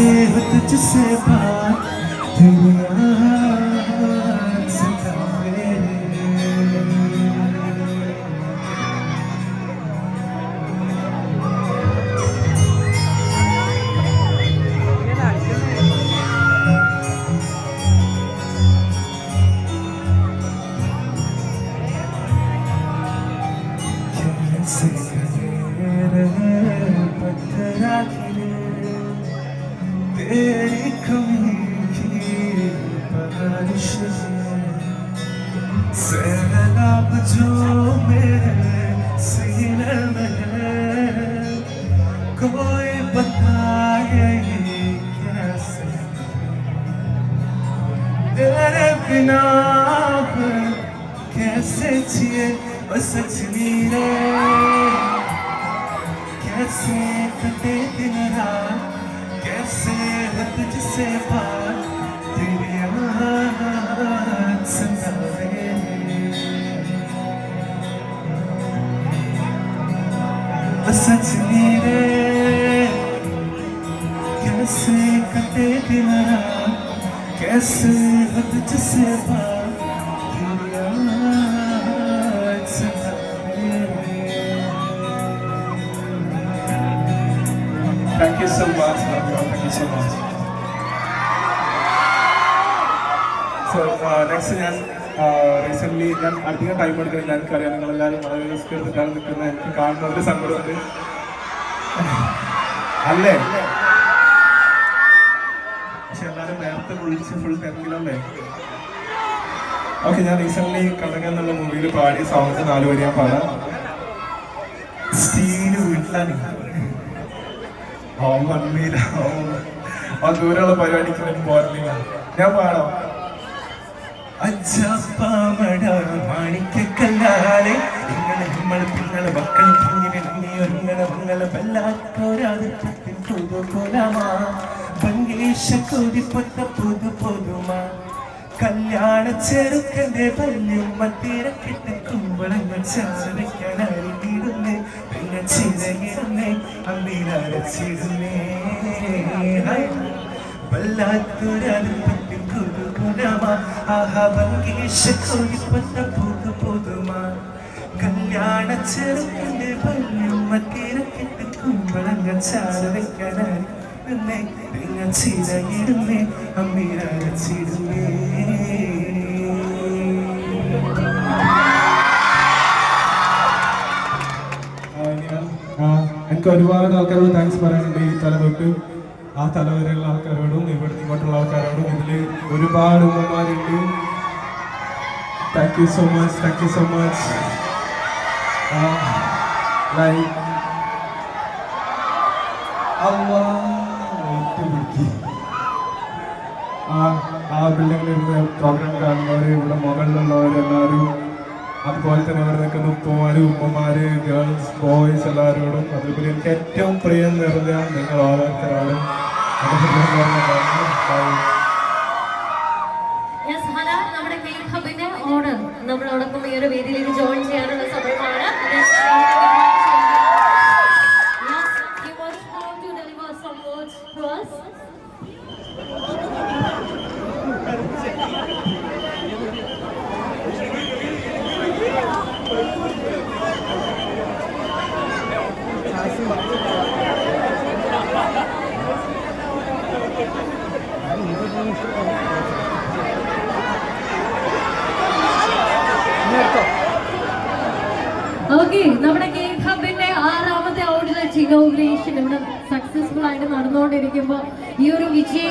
हो तुझसे बात तेरी याद सतावे कैसे पत्थरा तेरी कमी की बारिश सैलाब जो मेरे सीने में है कोई बताए कैसे तेरे बिना कैसे जिए बस सजनी रे कैसे कटे दिन रात कैसे है तुझसे बात तेरी याद सतावे बस सजनी रे कैसे कटे दिन रात कैसे है तुझसे बात तेरी याद सतावे Thank you so much, thank you so much. So next ഞാൻ റീസെൻ്റ്ലി ഞാൻ അധികം ടൈം എടുക്കുന്നത് എനിക്കറിയാം നിങ്ങളെല്ലാവരും വളരെ റിസ്ക് എടുത്തിട്ടാണ് നിൽക്കുന്നത് എനിക്ക് കാണുന്ന ഒരു സങ്കടമുണ്ട് അല്ലേ പക്ഷെ എല്ലാവരും നേരത്തെ വിളിച്ച് ഫുൾ തിരക്കിലല്ലേ ഓക്കെ ഞാൻ റീസെൻ്റ്ലി കടകൻ എന്നുള്ള മൂവിയിൽ പാടിയ സോങ്സ് 4 വരി ഞാൻ പാടാം സ്റ്റീന് വീട്ടിലാണ് വന്നില്ല ദൂരമുള്ള പരിപാടിക്ക് വേണ്ടി പോരുന്നില്ല ഞാൻ പാടാം അച്ഛാപ്പാമട മാണിക്കല്ലാലെ നിങ്ങളെ പിങ്ങളെ മക്കൾ നിങ്ങളെ വല്ലാത്തോരാതിർപ്പത്തിൽ പുതുപുലമാ ഭംഗേശ കൂടിപ്പൊട്ട പുതുപുതുമാ കല്യാണ ചെറുക്കന്റെ പല്ലുമ്മ തിരക്കിട്ട് കുമ്പളങ്ങൾ ചാരയ്ക്കാനറിയിടുന്നേ നിങ്ങൾ ചിരകിടുന്നേ അമ്മീരച്ചിടുന്നേ വല്ലാത്തൊരടുപ്പത്തിൽ കുരുകുലമാ ആഹാ ഭംഗേശ കൂടിപ്പൊട്ട പുതുപുതുമാ കല്യാണ ചെറുക്കന്റെ പല്ലുമ്മ തിരക്കിട്ട് കുമ്പളങ്ങൾ ചാരയ്ക്കാനറിയിടുന്നേ നിങ്ങൾ ചിരകിടുന്നേ അമ്മീരച്ചിടുന്നേ എനിക്ക് ഒരുപാട് ആൾക്കാരോട് താങ്ക്സ് പറയാനുണ്ട് ഈ തല തൊട്ട് ആ തല വരെയുള്ള ആൾക്കാരോടും ഇങ്ങോട്ടുള്ള ആൾക്കാരോടും ഇതിൽ ഒരുപാട് ഉമ്മമാരുണ്ട് thank you so much like ആ ബിൽഡിങ്ങിലിരുന്ന് പ്രോഗ്രാം കാണുന്നവർ ഇവിടെ മുകളിലുള്ളവരെല്ലാവരും അതുപോലെ തന്നെ ഇവിടെ നിൽക്കുന്ന ഉപ്പമാര് ഉമ്മമാര് ഗേൾസ് ബോയ്സ് എല്ലാവരോടും അതുപോലെ എനിക്ക് ഏറ്റവും പ്രിയം നിറഞ്ഞ നിങ്ങൾ ഓരോരുത്തരോടും നമ്മുടെ കേക്ക് ഹബിന്റെ ഓണർ നമ്മളോടൊപ്പം ഈ ഒരു വേദിയിലേക്ക് ജോയിൻ ചെയ്യാനുള്ള സമയമാണ് ഓക്കെ നമ്മുടെ കേക്ക് ഹബിന്റെ 6ാമത്തെ ഔട്ട്ലെറ്റ് ഇനോഗ്രേഷൻ ഇവിടെ സക്സസ്ഫുൾ ആയിട്ട് നടന്നുകൊണ്ടിരിക്കുമ്പോൾ ഈ ഒരു വിജയ